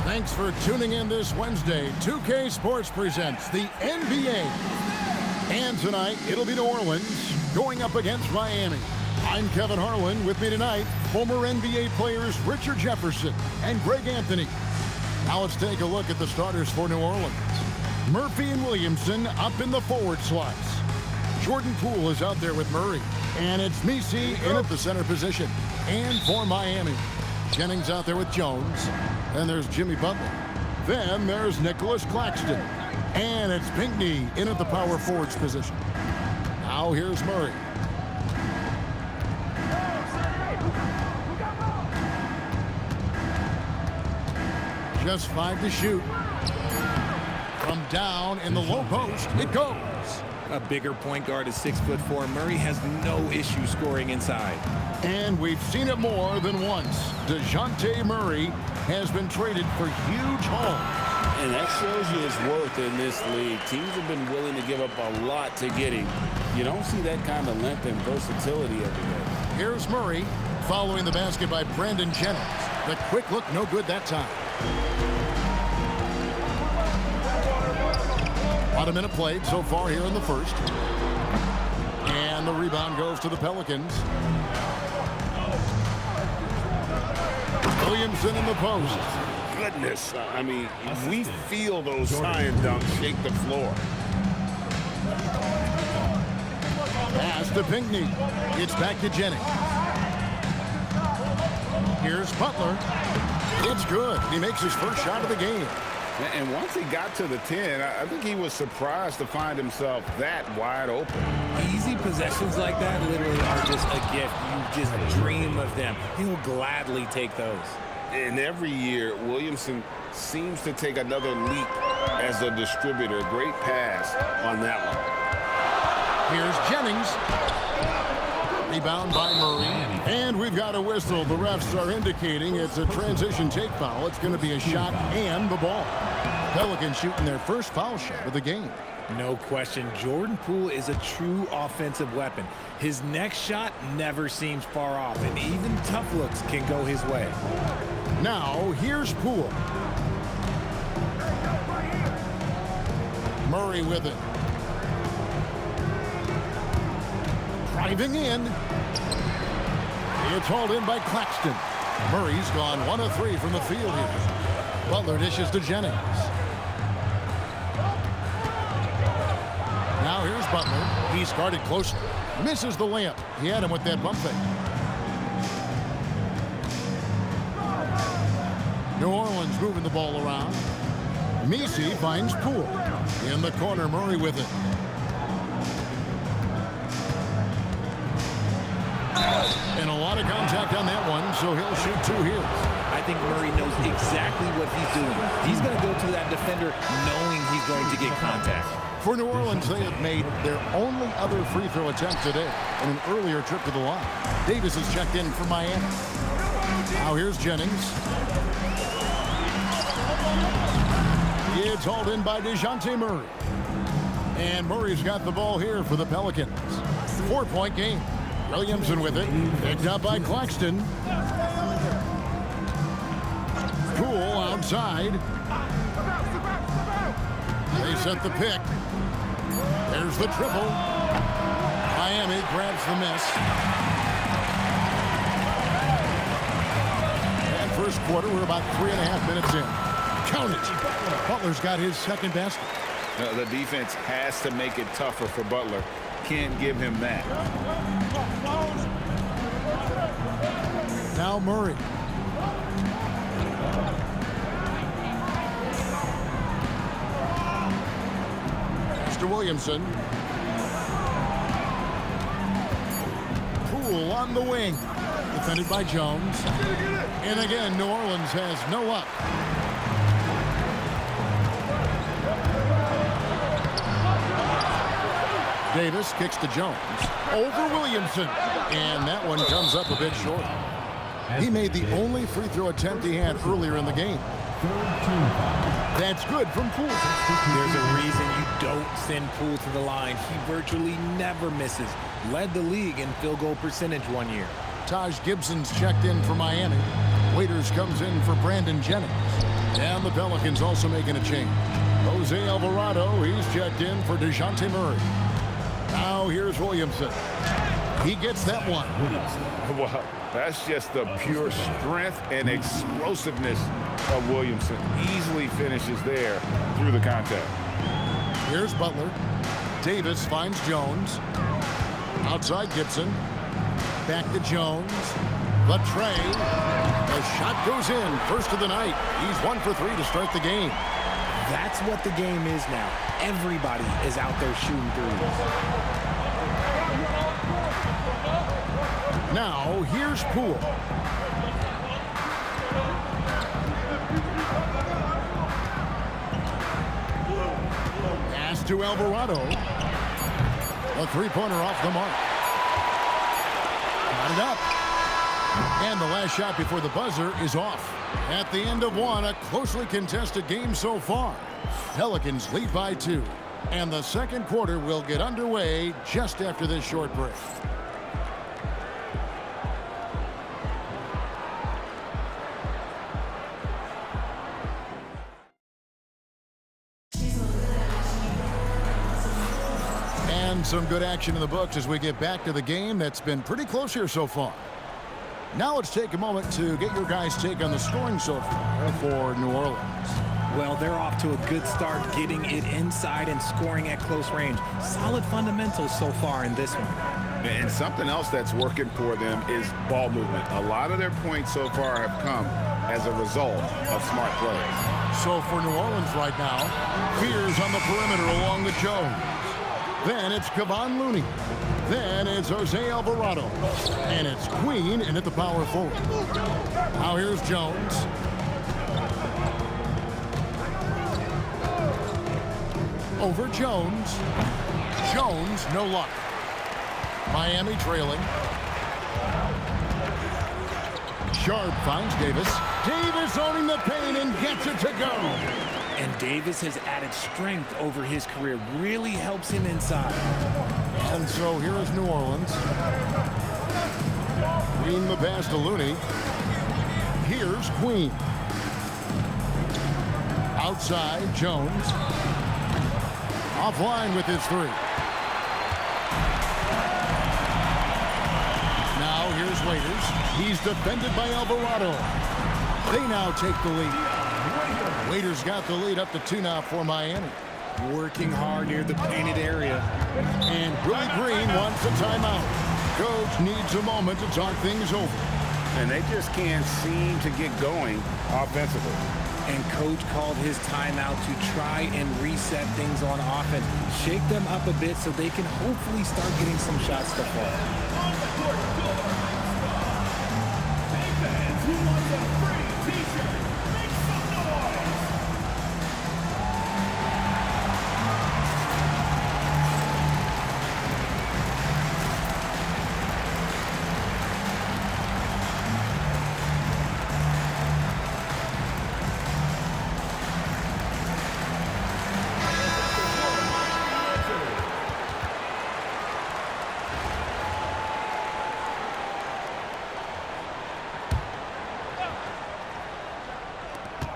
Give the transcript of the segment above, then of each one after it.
Thanks for tuning in this Wednesday. 2K Sports presents the NBA. And tonight, it'll be New Orleans going up against Miami. I'm Kevin Harlan. With me tonight, former NBA players Richard Jefferson and Greg Anthony. Now let's take a look at the starters for New Orleans. Murphy and Williamson up in the forward slots. Jordan Poole is out there with Murray. And it's Messi in at the center position. And for Miami, Jennings out there with Jones. And there's Jimmy Butler. Then there's Nicholas Claxton. And it's Pinckney in at the power forwards position. Now here's Murray. Just 5 to shoot. From down in the low post, it goes. A bigger point guard is 6'4". Murray has no issue scoring inside. And we've seen it more than once. DeJounte Murray has been traded for huge hauls. And that shows you his worth in this league. Teams have been willing to give up a lot to get him. You don't see that kind of length and versatility every day. Here's Murray following the basket by Brandon Jennings. The quick look, no good that time. About a minute played so far here in the first. And the rebound goes to the Pelicans. Williamson in the post. Goodness, I mean, we feel those science dunks shake the floor. Pass to Pinckney. It's back to Jennings. Here's Butler. It's good. He makes his first shot of the game. And once he got to the 10, I think he was surprised to find himself that wide open. Easy possessions like that literally are just a gift. You just dream of them. He'll gladly take those. And every year, Williamson seems to take another leap as a distributor. Great pass on that one. Here's Jennings. Rebound by Murray. And we've got a whistle. The refs are indicating it's a transition take foul. It's going to be a shot and the ball. Pelicans shooting their first foul shot of the game. No question, Jordan Poole is a true offensive weapon. His next shot never seems far off, and even tough looks can go his way. Now, here's Poole. Murray with it. Driving in. It's hauled in by Claxton. Murray's gone 1 of 3 from the field here. Butler dishes to Jennings. Now here's Butler. He's guarded closely. Misses the layup. He had him with that bump fake. New Orleans moving the ball around. Messi finds Poole. In the corner, Murray with it. And a lot of contact on that one, so he'll shoot 2 here. I think Murray knows exactly what he's doing. He's going to go to that defender knowing he's going to get contact. For New Orleans, they have made their only other free throw attempt today in an earlier trip to the line. Davis is checked in for Miami. Now here's Jennings. It's hauled in by DeJounte Murray. And Murray's got the ball here for the Pelicans. 4-point game. Williamson with it. Picked up by Claxton. Poole outside. They set the pick. There's the triple. Miami grabs the miss. And first quarter, we're about 3.5 minutes in. Count it. Butler's got his second basket. The defense has to make it tougher for Butler. Can't give him that. Now Murray. Mr. Williamson. Poole on the wing. Defended by Jones. And again, New Orleans has no luck. Davis kicks to Jones. Over Williamson. And that one comes up a bit short. He made the only free throw attempt he had earlier in the game. That's good from Poole. There's a reason you don't send Poole to the line. He virtually never misses. Led the league in field goal percentage one year. Taj Gibson's checked in for Miami. Waiters comes in for Brandon Jennings. And the Pelicans also making a change. Jose Alvarado, he's checked in for DeJounte Murray. Now here's Williamson. He gets that one. Wow, that's just the pure strength and explosiveness of Williamson. Easily finishes there through the contact. Here's Butler. Davis finds Jones. Outside Gibson. Back to Jones. The tray. The shot goes in. First of the night. He's 1 for 3 to start the game. That's what the game is now. Everybody is out there shooting threes. Now, here's Poole. Pass to Alvarado. A three-pointer off the mark. Got it up. And the last shot before the buzzer is off. At the end of one, a closely contested game so far. Pelicans lead by 2. And the second quarter will get underway just after this short break. And some good action in the books as we get back to the game that's been pretty close here so far. Now let's take a moment to get your guys' take on the scoring so far for New Orleans. Well, they're off to a good start getting it inside and scoring at close range. Solid fundamentals so far in this one. And something else that's working for them is ball movement. A lot of their points so far have come as a result of smart plays. So for New Orleans right now, Fears on the perimeter along with Jones. Then it's Kevon Looney. Then it's Jose Alvarado. And it's Queen in at the power forward. Now here's Jones. Over Jones. Jones, no luck. Miami trailing. Sharp finds Davis. Davis owning the paint and gets it to go. And Davis has added strength over his career. Really helps him inside. And so here is New Orleans. Green the pass to Looney. Here's Queen. Outside, Jones. Offline with his three. Now here's Waiters. He's defended by Alvarado. They now take the lead. Waiters got the lead up to 2 now for Miami. Working hard near the painted area. And Willie Green wants a timeout. Coach needs a moment to talk things over. And they just can't seem to get going offensively. And Coach called his timeout to try and reset things on offense. Shake them up a bit so they can hopefully start getting some shots to fall.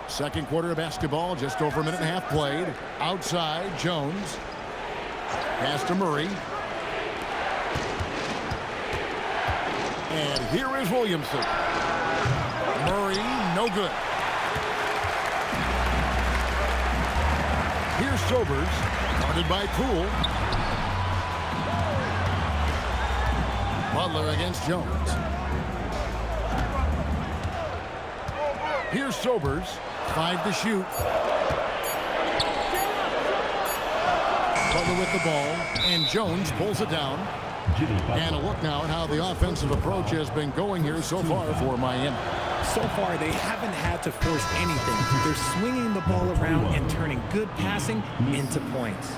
Second quarter of basketball, just over a minute and a half played. Outside, Jones. Pass to Murray. And here is Williamson. Murray, no good. Here's Sobers, guarded by Poole. Butler against Jones. Here's Sobers. 5 to shoot. Butler with the ball, and Jones pulls it down. And a look now at how the offensive approach has been going here so far for Miami. So far, they haven't had to force anything. They're swinging the ball around and turning good passing into points.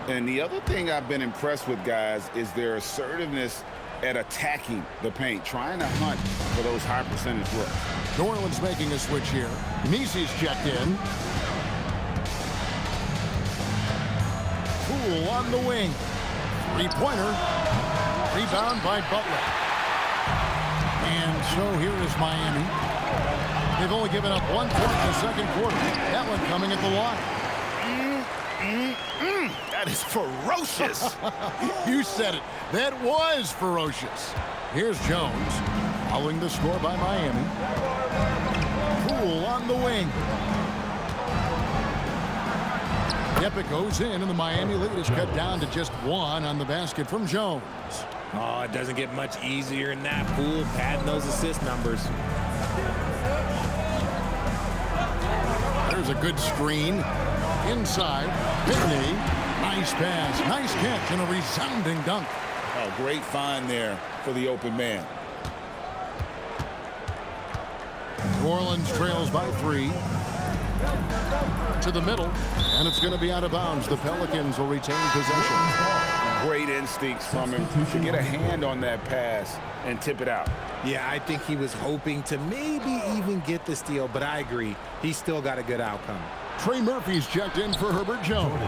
And the other thing I've been impressed with, guys, is their assertiveness at attacking the paint, trying to hunt for those high percentage looks. New Orleans making a switch here. Meese's checked in. Poole on the wing. Three-pointer. Rebound by Butler. And so here is Miami. They've only given up 1 point in the second quarter. That one coming at the line. That is ferocious. You said it. That was ferocious. Here's Jones, following the score by Miami. Poole on the wing. Yep, it goes in, and the Miami lead is cut down to just 1 on the basket from Jones. Oh, it doesn't get much easier in that. Poole padding those assist numbers. There's a good screen. Inside, Pitney. Nice pass, nice catch, and a resounding dunk. Oh, great find there for the open man. New Orleans trails by 3. To the middle, and it's going to be out of bounds. The Pelicans will retain possession. Great instincts from him to get a hand on that pass and tip it out. Yeah, I think he was hoping to maybe even get the steal, but I agree. He's still got a good outcome. Trey Murphy's checked in for Herbert Jones.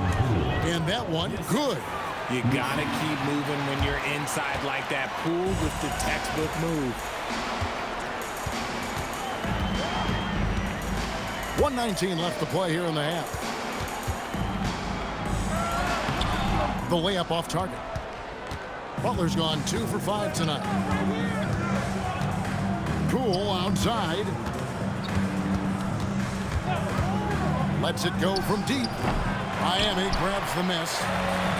And that one, good. You got to keep moving when you're inside like that. Poole with the textbook move. 1:19 left to play here in the half. The layup off target. Butler's gone 2 for 5 tonight. Poole outside. Lets it go from deep. Miami grabs the miss.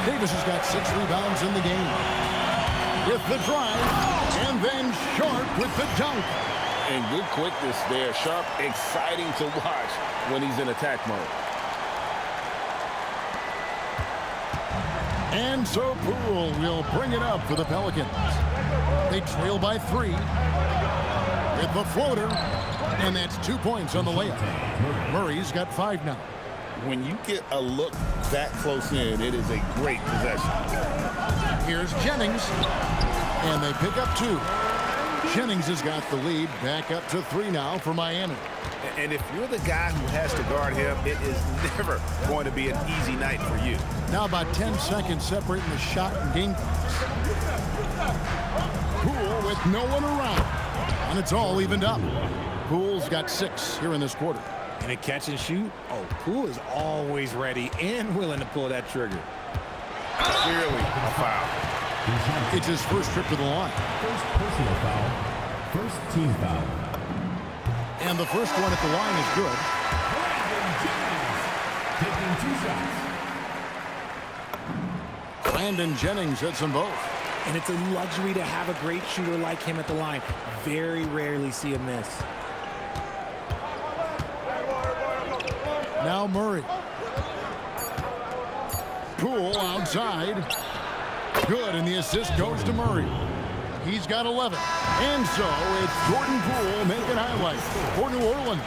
Davis has got 6 rebounds in the game. With the drive, and then Sharp with the dunk. And good quickness there. Sharp, exciting to watch when he's in attack mode. And so Poole will bring it up for the Pelicans. They trail by 3. With the floater. And that's 2 points on the layup. Murray's got 5 now. When you get a look that close in, it is a great possession. Here's Jennings. And they pick up 2. Jennings has got the lead back up to 3 now for Miami. And if you're the guy who has to guard him, it is never going to be an easy night for you. Now about 10 seconds separating the shot and game clocks. Poole with no one around. And it's all evened up. Poole's got 6 here in this quarter. And a catch and shoot. Oh, Poole is always ready and willing to pull that trigger. Clearly a foul. It's his first trip to the line. First personal foul. First team foul. And the first one at the line is good. Taking 2 shots. Landon Jennings hits them both. And it's a luxury to have a great shooter like him at the line. Very rarely see a miss. Now Murray. Poole outside. Good, and the assist goes to Murray. He's got 11. And so it's Jordan Poole making highlights for New Orleans.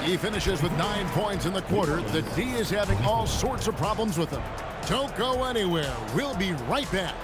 He finishes with 9 points in the quarter. The D is having all sorts of problems with him. Don't go anywhere. We'll be right back.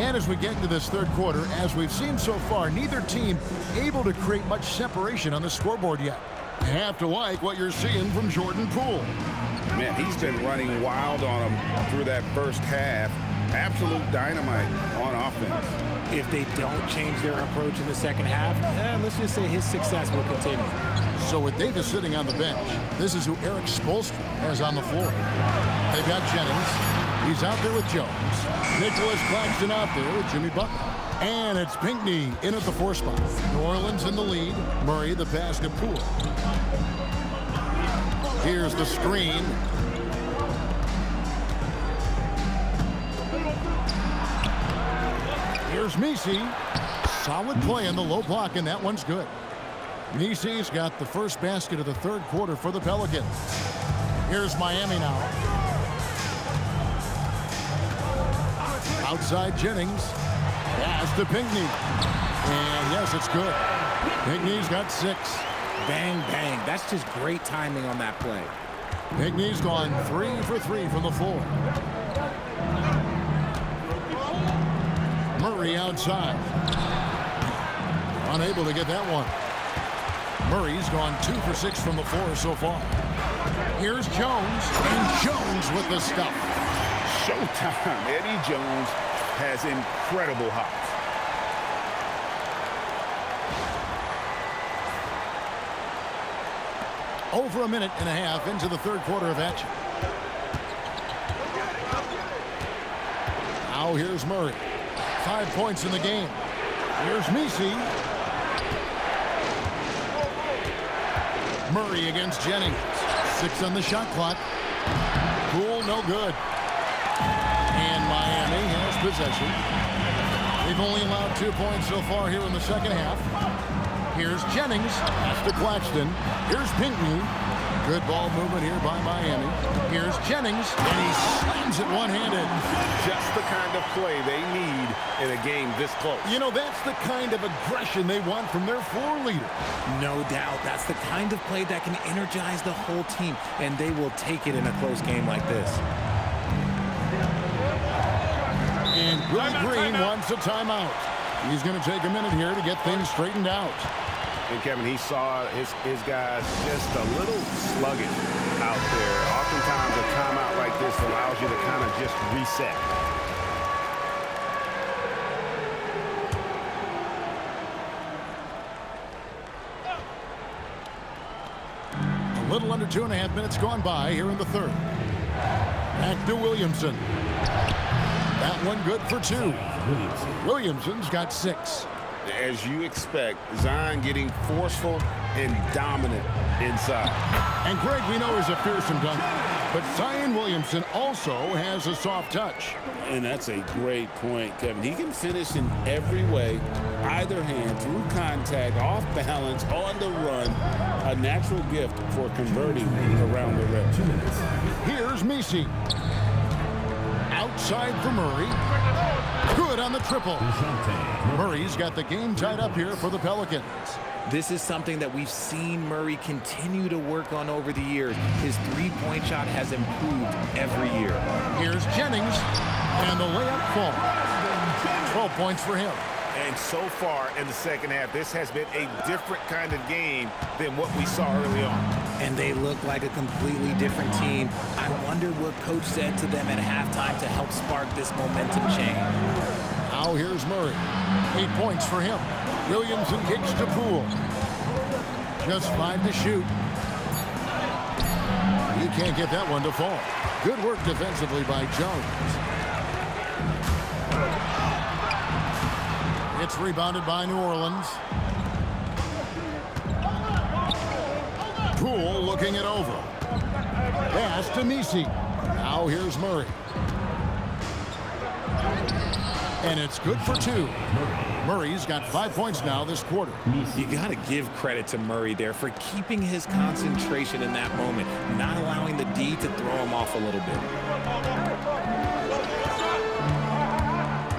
And as we get into this third quarter, as we've seen so far, neither team able to create much separation on the scoreboard yet. You have to like what you're seeing from Jordan Poole. Man, he's been running wild on him through that first half. Absolute dynamite on offense. If they don't change their approach in the second half, let's just say his success will continue. So with Davis sitting on the bench, this is who Eric Spoelstra has on the floor. They've got Jennings. He's out there with Jones. Nicholas Claxton out there with Jimmy Butler. And it's Pinckney in at the 4 spot. New Orleans in the lead. Murray the pass to Poole. Here's the screen. Here's Messi. Solid play in the low block, and that one's good. Nisi's got the first basket of the third quarter for the Pelicans. Here's Miami now. Outside Jennings. Pass to Pinckney. And yes, it's good. Pinckney's got 6. Bang, bang. That's just great timing on that play. Pinckney's gone 3 for 3 from the floor. Murray outside. Unable to get that one. Murray's gone 2 for 6 from the floor so far. Here's Jones, and Jones with the stuff. Showtime. Eddie Jones has incredible hops. Over a minute and a half into the third quarter of action. Now here's Murray. 5 points in the game. Here's Nisi. Murray against Jennings. 6 on the shot clock. Poole, no good. And Miami has possession. They've only allowed 2 points so far here in the second half. Here's Jennings. Pass to Claxton. Here's Pinckney. Good ball movement here by Miami. Here's Jennings, and he slams it one-handed. Just the kind of play they need in a game this close. You know, that's the kind of aggression they want from their floor leader. No doubt. That's the kind of play that can energize the whole team, and they will take it in a close game like this. And Willie Green wants a timeout. He's going to take a minute here to get things straightened out. And Kevin, he saw his guys just a little sluggish out there. Oftentimes a timeout like this allows you to kind of just reset. A little under 2.5 minutes gone by here in the third. Back to Williamson. That one good for 2. Williamson's got 6. As you expect, Zion getting forceful and dominant inside. And Greg, we know, is a fearsome dunker. But Zion Williamson also has a soft touch. And that's a great point, Kevin. He can finish in every way, either hand, through contact, off balance, on the run. A natural gift for converting around the rim. Here's Nisi. Outside for Murray. Good on the triple. Murray's got the game tied up here for the Pelicans. This is something that we've seen Murray continue to work on over the years. His three-point shot has improved every year. Here's Jennings, and the layup falls. 12 points for him. And so far in the second half, this has been a different kind of game than what we saw early on. And they look like a completely different team. I wonder what coach said to them at halftime to help spark this momentum change. Now here's Murray. 8 points for him. Williamson kicks to Poole. Just 5 to shoot. He can't get that one to fall. Good work defensively by Jones. It's rebounded by New Orleans. Poole looking it over. Pass to Nisi. Now here's Murray. And it's good for 2. Murray's got 5 points now this quarter. You got to give credit to Murray there for keeping his concentration in that moment, not allowing the D to throw him off a little bit.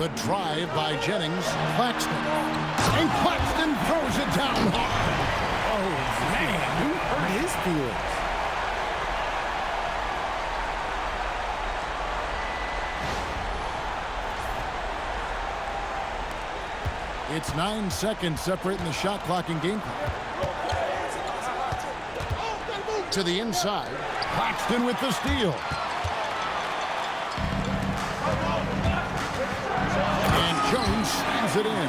The drive by Jennings. Claxton. And Claxton throws it down hard. Oh, man, who hurt his feelings? It's 9 seconds separating the shot clock and game clock. To the inside. Claxton with the steal. And Jones slams it in.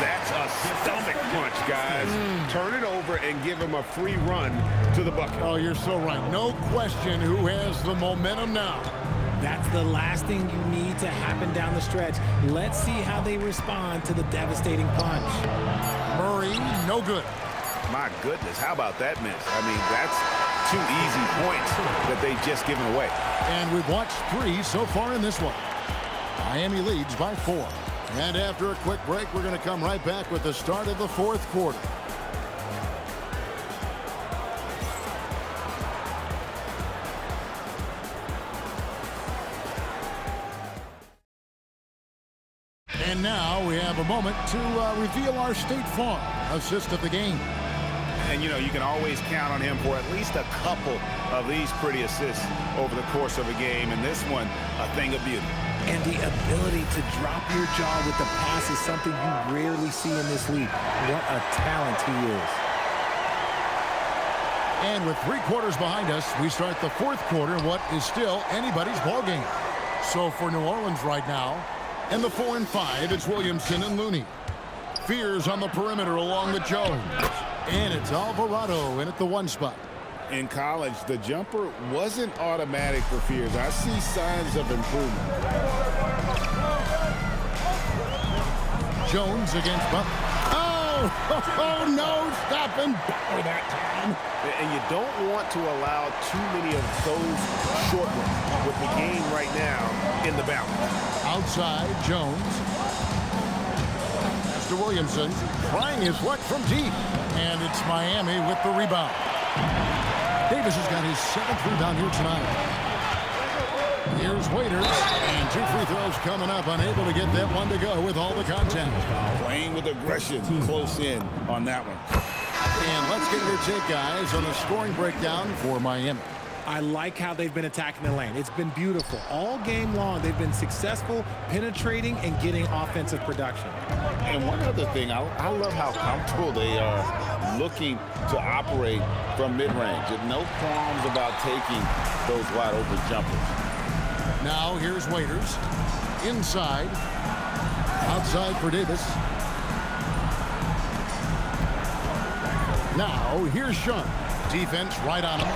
That's a stomach punch, guys. Turn it over and give him a free run to the bucket. Oh, you're so right. No question who has the momentum now. That's the last thing you need to happen down the stretch. Let's see how they respond to the devastating punch. Murray, no good. My goodness, how about that miss? I mean, that's 2 easy points that they've just given away. And we've watched 3 so far in this one. Miami leads by 4. And after a quick break, we're going to come right back with the start of the fourth quarter. And now we have a moment to reveal our State Farm assist of the game. And, you know, you can always count on him for at least a couple of these pretty assists over the course of a game. And this one, a thing of beauty. And the ability to drop your jaw with the pass is something you rarely see in this league. What a talent he is. And with 3 quarters behind us, we start the fourth quarter in what is still anybody's ball game. So for New Orleans right now, in the 4 and 5, it's Williamson and Looney. Fears on the perimeter along with Jones. And it's Alvarado in at the 1 spot. In college, the jumper wasn't automatic for Fears. I see signs of improvement. Jones against Butler. Oh, no, stopping Butler that time. And you don't want to allow too many of those short ones with the game right now in the balance. Outside, Jones. Pass to Williamson, trying his luck from deep. And it's Miami with the rebound. Davis has got his 7th rebound here tonight. Here's Waiters, and 2 free throws coming up, unable to get that one to go with all the contact. Playing with aggression, close in on that one. And let's get your take, guys, on a scoring breakdown for Miami. I like how they've been attacking the lane. It's been beautiful. All game long, they've been successful penetrating and getting offensive production. And one other thing, I love how comfortable they are looking to operate from mid-range. No qualms about taking those wide-open jumpers. Now here's Waiters. Inside. Outside for Davis. Now here's Sharp. Defense right on him.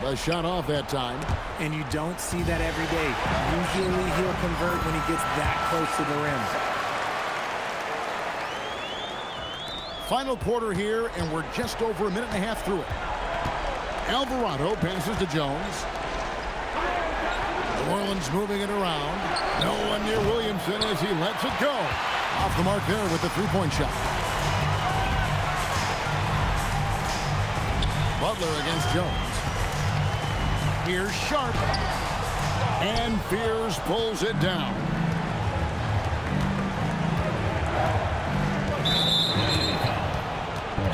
The shot off that time. And you don't see that every day. Usually he'll convert when he gets that close to the rim. Final quarter here, and we're just over a minute and a half through it. Alvarado passes to Jones. New Orleans moving it around. No one near Williamson as he lets it go. Off the mark there with the three-point shot. Butler against Jones. Here's Sharp. And Fears pulls it down.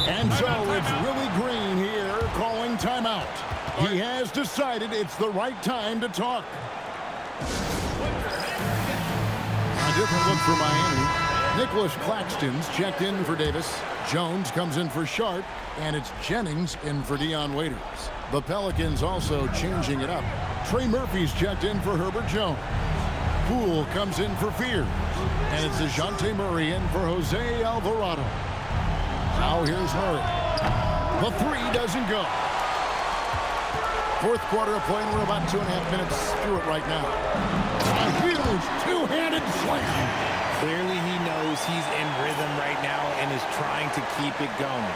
And so it's Willie Green here calling timeout. He has decided it's the right time to talk. A different look for Miami. Nicholas Claxton's checked in for Davis. Jones comes in for Sharp, and it's Jennings in for Dion Waiters. The Pelicans also changing it up. Trey Murphy's checked in for Herbert Jones. Poole comes in for Fears, and it's DeJounte Murray in for Jose Alvarado. Now here's Murray. The three doesn't go. Fourth quarter of play, and we're about 2.5 minutes through it right now. A huge two-handed slam. Clearly he knows he's in rhythm right now and is trying to keep it going.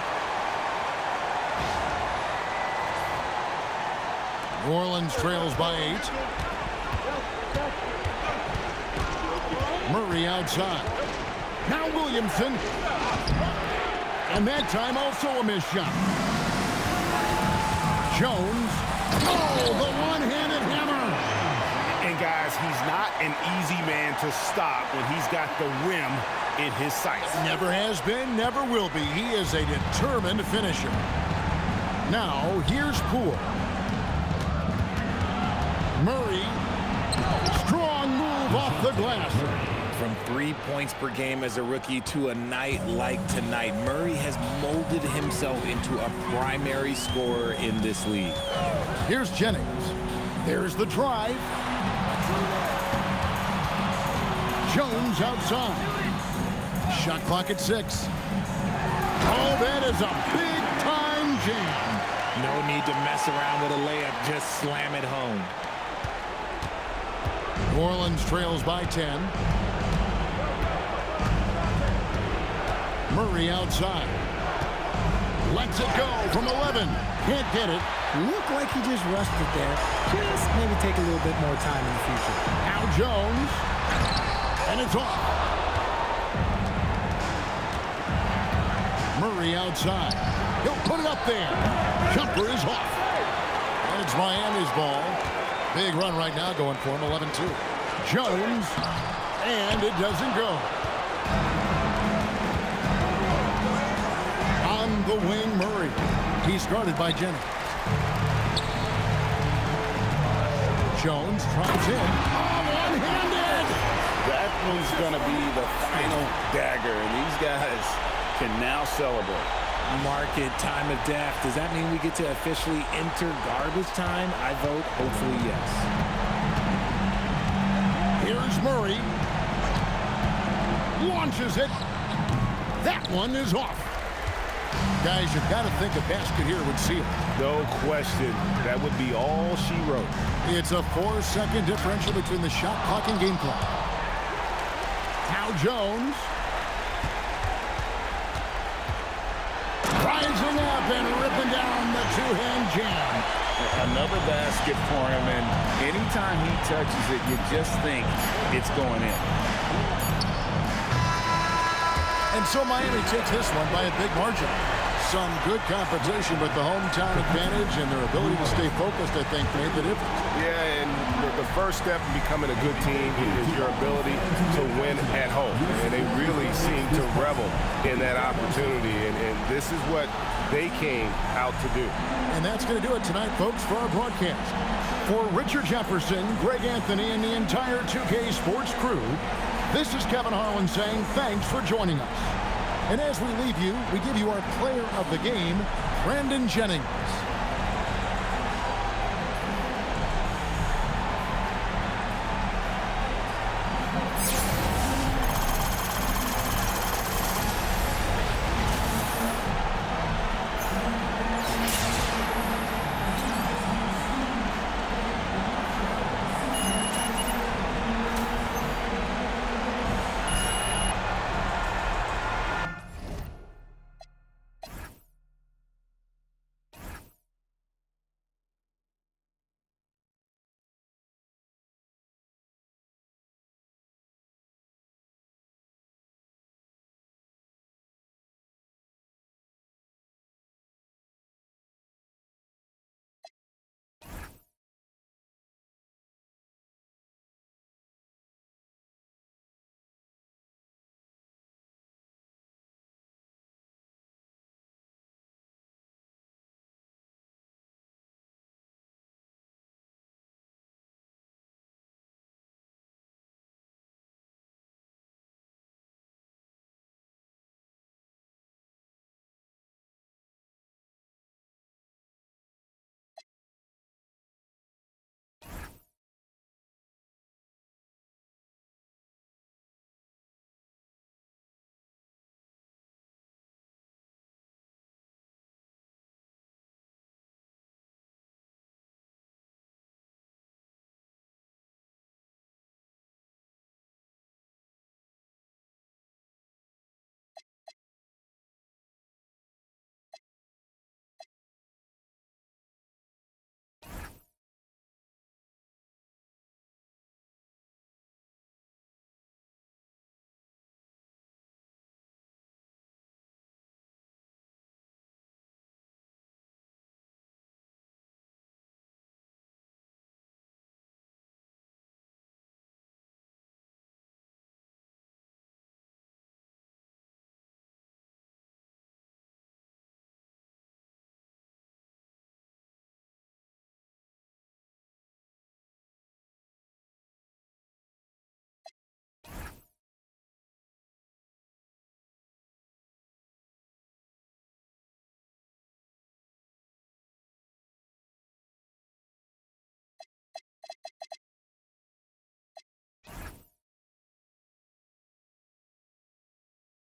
New Orleans trails by 8. Murray outside. Now Williamson. And that time also a missed shot. Jones. Oh, the one-handed hammer. And guys, he's not an easy man to stop when he's got the rim in his sights. Never has been, never will be. He is a determined finisher. Now, here's Poole. Murray. Strong move off the glass. From 3 points per game as a rookie to a night like tonight, Murray has molded himself into a primary scorer in this league. Here's Jennings. There's the drive. Jones outside. Shot clock at 6. Oh, that is a big-time jam. No need to mess around with a layup. Just slam it home. New Orleans trails by 10. Murray outside. Lets it go from 11. Can't get it. Looked like he just rushed it there. Just maybe take a little bit more time in the future. Now Jones. And it's off. Murray outside. He'll put it up there. Jumper is off. And it's Miami's ball. Big run right now going for him, 11-2. Jones, and it doesn't go. On the wing, Murray. He's guarded by Jennings. Jones drives in. Oh, one-handed! That one's going to be the final dagger, and these guys can now celebrate. Mark it, time of death. Does that mean we get to officially enter garbage time? I vote hopefully yes. Here's Murray. Launches it. That one is off. Guys, you've got to think a basket here would seal it. No question. That would be all she wrote. It's a 4-second differential between the shot clock and game clock. Now Jones. Rising up and ripping down the two-hand jam. Another basket for him, and anytime he touches it, you just think it's going in. And so Miami takes this one by a big margin. Some good competition, but the hometown advantage and their ability to stay focused, I think, made the difference. Yeah, and the first step in becoming a good team is your ability to win at home. And they really seem to revel in that opportunity, and this is what they came out to do. And that's going to do it tonight, folks, for our broadcast. For Richard Jefferson, Greg Anthony, and the entire 2K Sports crew, this is Kevin Harlan saying thanks for joining us. And as we leave you, we give you our player of the game, Brandon Jennings.